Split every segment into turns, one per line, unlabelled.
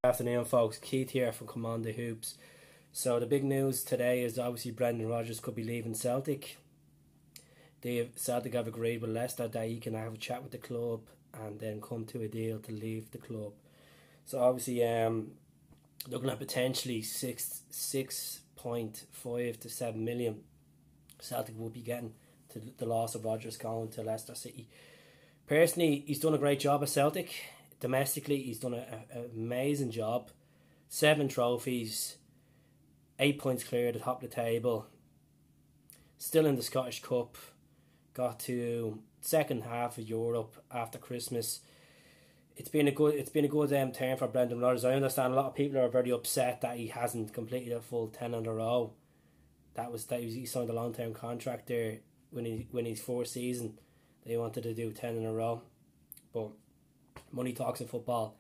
Afternoon, folks. Keith here from Cmon the Hoops. So the big news today is obviously Brendan Rodgers could be leaving Celtic. Celtic have agreed with Leicester that he can have a chat with the club and then come to a deal to leave the club. So obviously, looking at potentially 6.5 to 7 million. Celtic will be getting to the loss of Rodgers going to Leicester City. Personally, he's done a great job at Celtic. Domestically, he's done an amazing job. 7 trophies, 8 points clear at the top of the table. Still in the Scottish Cup. Got to second half of Europe after Christmas. It's been a good turn for Brendan Rodgers. I understand a lot of people are very upset that he hasn't completed a full 10 in a row. He signed a long-term contract there when his fourth season. They wanted to do 10 in a row, but money talks in football.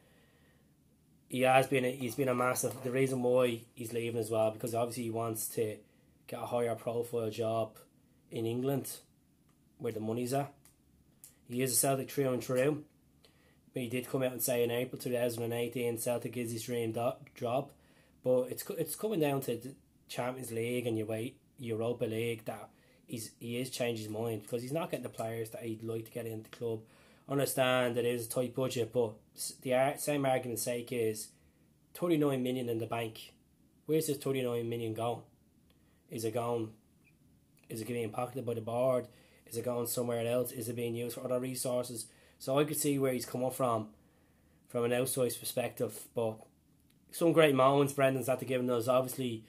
He's been a massive. The reason why he's leaving as well, because obviously he wants to get a higher profile job in England, where the money's at. He is a Celtic through and through, but he did come out and say in April 2018 Celtic is his dream job. But it's coming down to the Champions League and Europa League that he is changed his mind, because he's not getting the players that he'd like to get into the club. I understand that it is a tight budget, but the same argument's sake is 39 million in the bank. Where's this 39 million going? Is it being pocketed by the board? Is it going somewhere else? Is it being used for other resources? So I could see where he's come up from an outside perspective. But some great moments Brendan's had to give us. Obviously,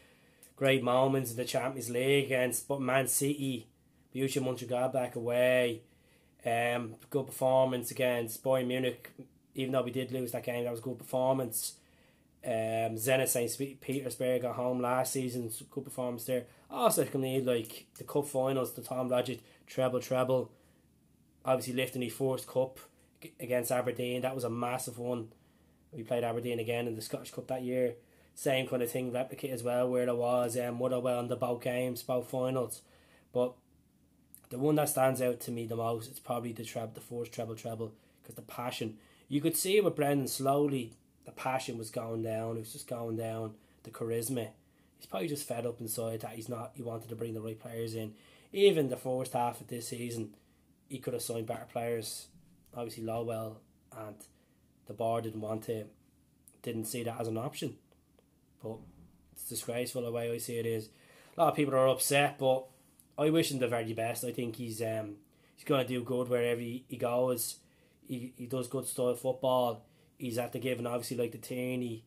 great moments in the Champions League against Man City, Borussia Mönchengladbach away. Good performance against Bayern Munich, even though we did lose that game. That was a good performance. Zenit St. Petersburg at home last season, good performance there. Also, like the cup finals, the Tom Rodgers treble. Obviously, lifting his first cup against Aberdeen, that was a massive one. We played Aberdeen again in the Scottish Cup that year. Same kind of thing, replicate as well, where there was Motherwell in the both games, both finals. But the one that stands out to me the most is probably the first treble, because the passion. You could see it with Brendan slowly. The passion was going down. It was just going down. The charisma. He's probably just fed up inside that he wanted to bring the right players in. Even the first half of this season, he could have signed better players. Obviously, Lowell and the board didn't see that as an option. But it's disgraceful the way I see it is. A lot of people are upset, but I wish him the very best. I think he's going to do good wherever he goes. He does good style football. He's at the given, obviously, like the Tierney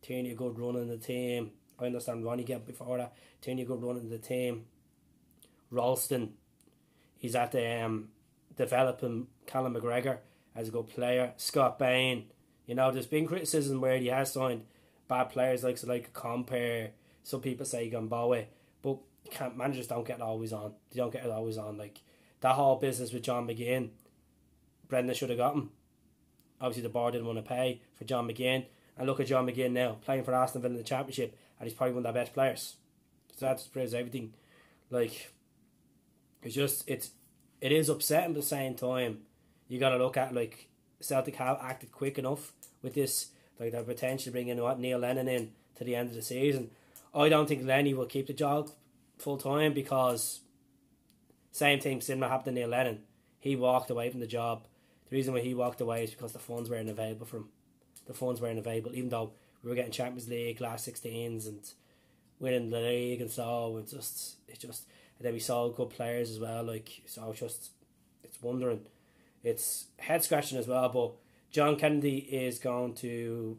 a good run in the team. I understand Ronnie get before that. Tierney a good run in the team. Ralston, he's at the developing Callum McGregor as a good player. Scott Bain, there's been criticism where he has signed bad players like a Compare. Some people say Gamboa, but managers don't get it always on. They don't get it always on. Like that whole business with John McGinn, Brendan should have got him. Obviously, the board didn't want to pay for John McGinn, and look at John McGinn now playing for Aston Villa in the Championship, and he's probably one of their best players. So that just proves everything. Like it is upsetting, but at the same time, you got to look at like Celtic have acted quick enough with this. Like they're potentially bringing Neil Lennon in to the end of the season. I don't think Lenny will keep the job full time, because same thing similar happened to Neil Lennon. He walked away from the job. The reason why he walked away is because the funds weren't available for him. The funds weren't available, even though we were getting Champions League last 16s and winning the league, and so it's just and then we saw good players as well. Like so, it's wondering. It's head scratching as well. But John Kennedy is going to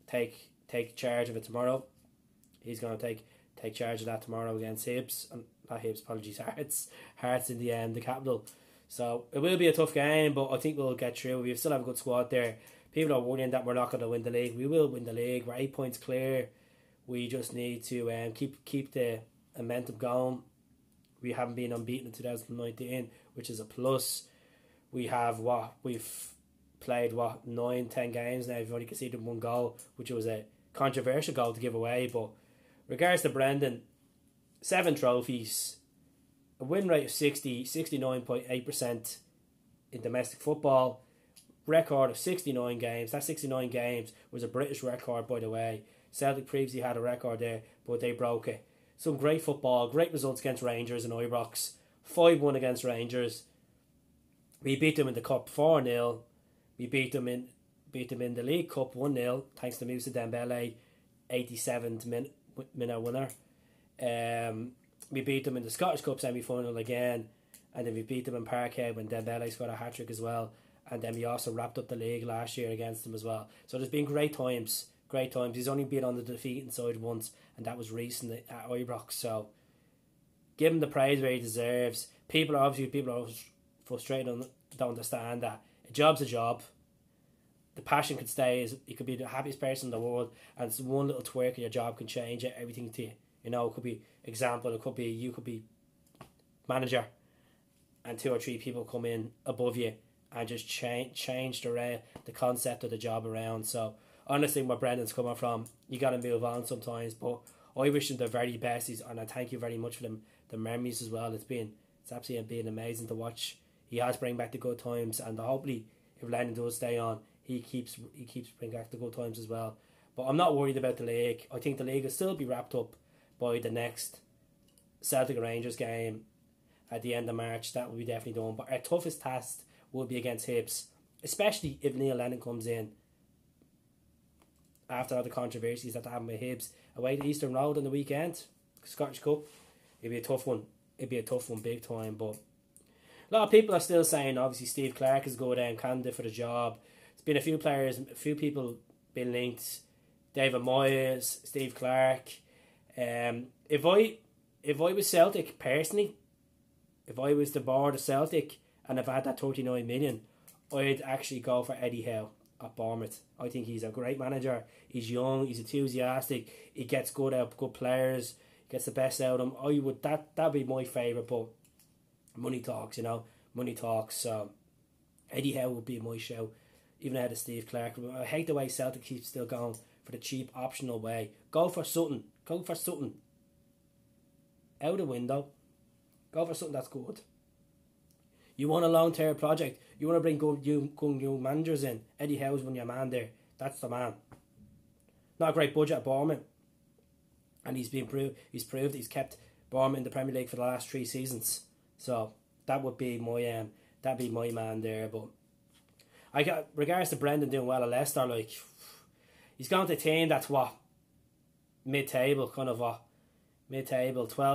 take charge of it tomorrow. He's going to take charge of that tomorrow against Hibs. Not Hibs, apologies, Hearts in the capital. So it will be a tough game, but I think we'll get through. We still have a good squad there. People are worrying that we're not going to win the league. We will win the league. We're 8 points clear. We just need to keep the momentum going. We haven't been unbeaten in 2019, which is a plus. We've played 9-10 games now. We've only conceded 1 goal, which was a controversial goal to give away. But regards to Brendan, 7 trophies, a win rate of 69.8% in domestic football, record of 69 games. That 69 games was a British record, by the way. Celtic previously had a record there, but they broke it. Some great football, great results against Rangers and Ibrox. 5-1 against Rangers. We beat them in the Cup 4-0. We beat them in the League Cup 1-0, thanks to Moussa Dembele, 87th minute winner. We beat them in the Scottish Cup semi-final again, and then we beat them in Parkhead when Dembele scored a hat-trick as well. And then we also wrapped up the league last year against them as well. So there's been great times. He's only been on the defeating side once, and that was recently at Ibrox. So give him the praise where he deserves. People are frustrated and don't understand that a job's a job. The passion could stay. You could be the happiest person in the world, and it's one little twerk in your job can change everything to you. You know, it could be example. It could be you could be manager, and 2 or 3 people come in above you and just change the concept of the job around. So honestly, where Brendan's coming from, you got to move on sometimes. But I wish him the very best, and I thank you very much for the memories as well. It's absolutely been amazing to watch. He has bring back the good times, and hopefully, if Lennon does stay on, he keeps bringing back the good times as well. But I'm not worried about the league. I think the league will still be wrapped up by the next Celtic Rangers game at the end of March. That will be definitely done. But our toughest test will be against Hibs, especially if Neil Lennon comes in after all the controversies that happened with Hibs away to Eastern Road on the weekend, Scottish Cup. It'd be a tough one. Big time. But a lot of people are still saying obviously Steve Clarke is good and candidate for the job. There's been a few people been linked. David Moyes, Steve Clarke. If I was Celtic personally, if I was the board of Celtic and if I had that 39 million, I'd actually go for Eddie Howe at Bournemouth. I think he's a great manager. He's young, he's enthusiastic, he gets good players, gets the best out of them. That'd be my favourite, but money talks, money talks. So Eddie Howe would be my show, even ahead of Steve Clarke. I hate the way Celtic keeps still going for the cheap optional way. Go for something out the window. Go for something that's good. You want a long-term project. You want to bring good young managers in. Eddie Howe's one of your man there. That's the man. Not a great budget at Bournemouth, and he's proved he's kept Bournemouth in the Premier League for the last 3 seasons. So that would be my man there. But I got regards to Brendan doing well at Leicester, like he's gone to a team that's mid-table, 12th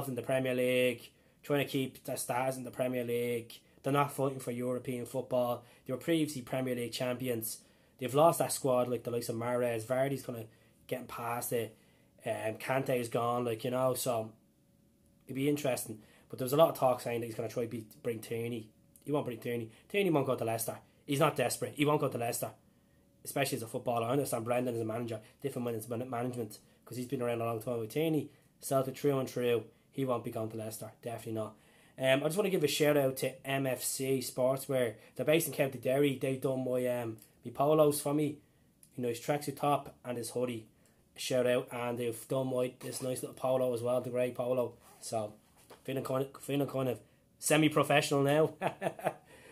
in the Premier League, trying to keep their stars in the Premier League. They're not fighting for European football. They were previously Premier League champions. They've lost that squad, like the likes of Mahrez. Vardy's kind of getting past it. Kante is gone, so it'd be interesting. But there was a lot of talk saying that he's going to try to bring Tierney. He won't bring Tierney. Tierney won't go to Leicester. He's not desperate. He won't go to Leicester, especially as a footballer. I understand Brendan as a manager, different when it's management, because he's been around a long time with Tierney. Celtic true and true. He won't be going to Leicester. Definitely not. I just want to give a shout out to MFC Sportswear. They're based in County Derry. They've done my polos for me. His tracksuit top and his hoodie. Shout out, and they've done this nice little polo as well, the grey polo. So feeling kind of semi-professional now.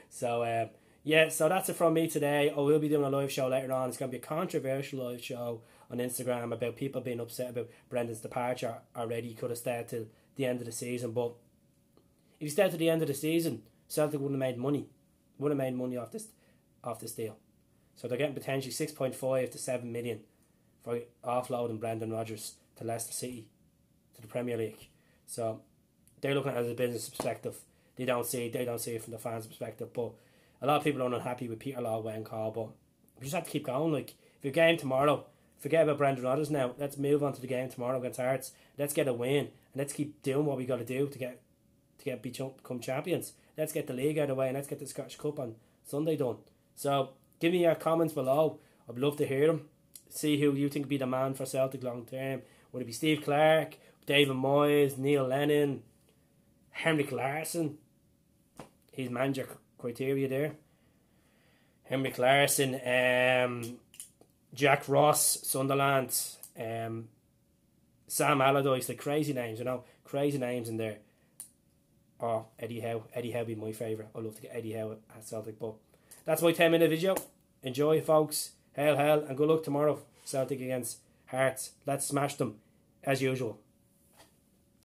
So so that's it from me today. I will be doing a live show later on. It's going to be a controversial live show on Instagram about people being upset about Brendan's departure already. He could have stayed till the end of the season, but if he stayed to the end of the season, Celtic wouldn't have made money. Off this deal. So they're getting potentially 6.5 to 7 million for offloading Brendan Rodgers to Leicester City, to the Premier League. So they're looking at it as a business perspective. They don't see it from the fans' perspective. But a lot of people are unhappy with Peter Law when called. But we just have to keep going. Like, if your game tomorrow, forget about Brendan Rodgers now. Let's move on to the game tomorrow against Hearts. Let's get a win, and let's keep doing what we got to do to become champions. Let's get the league out of the way, and let's get the Scottish Cup on Sunday done. So give me your comments below. I'd love to hear them. See who you think would be the man for Celtic long term. Would it be Steve Clarke, David Moyes, Neil Lennon, Henrik Larsson? His manager criteria there. Henrik Larsson, Jack Ross, Sunderland, Sam Allardyce, the crazy names, crazy names in there. Or Eddie Howe. Eddie Howe would be my favourite. I'd love to get Eddie Howe at Celtic, but that's my 10-minute video. Enjoy, folks. Hail, hail, and good luck tomorrow. Celtic against Hearts. Let's smash them as usual.